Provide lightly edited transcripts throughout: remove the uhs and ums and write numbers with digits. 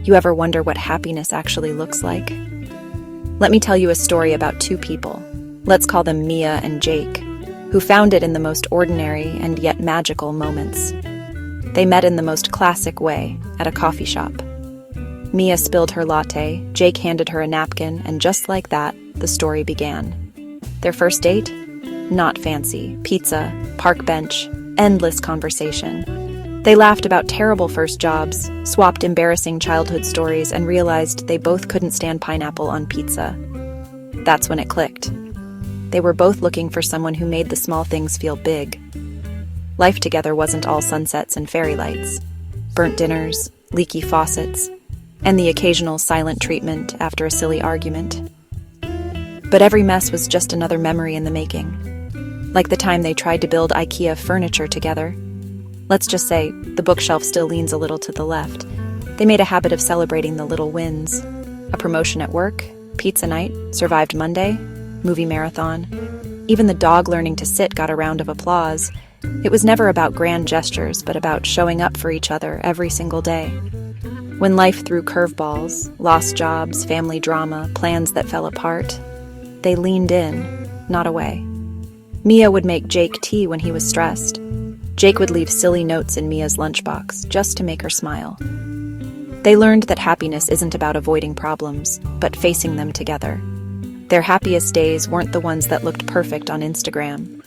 You ever wonder what happiness actually looks like? Let me tell you a story about two people. Let's call them Mia and Jake, who found it in the most ordinary and yet magical moments. They met in the most classic way, at a coffee shop. Mia spilled her latte, Jake handed her a napkin, and just like that, the story began. Their first date? Not fancy. Pizza, park bench, endless conversation. They laughed about terrible first jobs, swapped embarrassing childhood stories, and realized they both couldn't stand pineapple on pizza. That's when it clicked. They were both looking for someone who made the small things feel big. Life together wasn't all sunsets and fairy lights, burnt dinners, leaky faucets, and the occasional silent treatment after a silly argument. But every mess was just another memory in the making. Like the time they tried to build IKEA furniture together. Let's just say the bookshelf still leans a little to the left. They made a habit of celebrating the little wins. A promotion at work, pizza night, survived Monday, movie marathon. Even the dog learning to sit got a round of applause. It was never about grand gestures, but about showing up for each other every single day. When life threw curveballs, lost jobs, family drama, plans that fell apart, they leaned in, not away. Mia would make Jake tea when he was stressed. Jake would leave silly notes in Mia's lunchbox just to make her smile. They learned that happiness isn't about avoiding problems, but facing them together. Their happiest days weren't the ones that looked perfect on Instagram.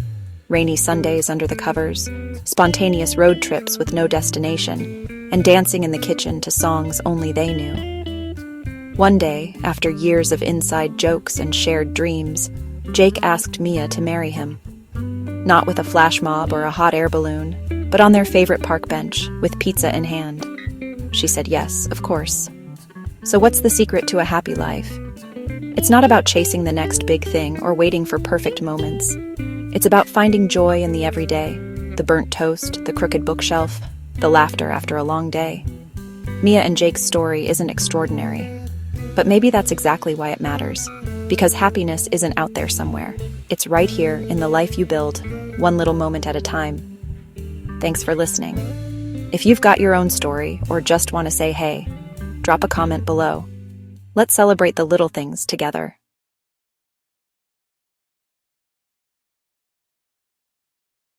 Rainy Sundays under the covers, spontaneous road trips with no destination, and dancing in the kitchen to songs only they knew. One day, after years of inside jokes and shared dreams, Jake asked Mia to marry him. Not with a flash mob or a hot air balloon, but on their favorite park bench, with pizza in hand. She said yes, of course. So what's the secret to a happy life? It's not about chasing the next big thing or waiting for perfect moments. It's about finding joy in the everyday, the burnt toast, the crooked bookshelf, the laughter after a long day. Mia and Jake's story isn't extraordinary, but maybe that's exactly why it matters. Because happiness isn't out there somewhere. It's right here in the life you build, one little moment at a time. Thanks for listening. If you've got your own story or just want to say hey, drop a comment below. Let's celebrate the little things together.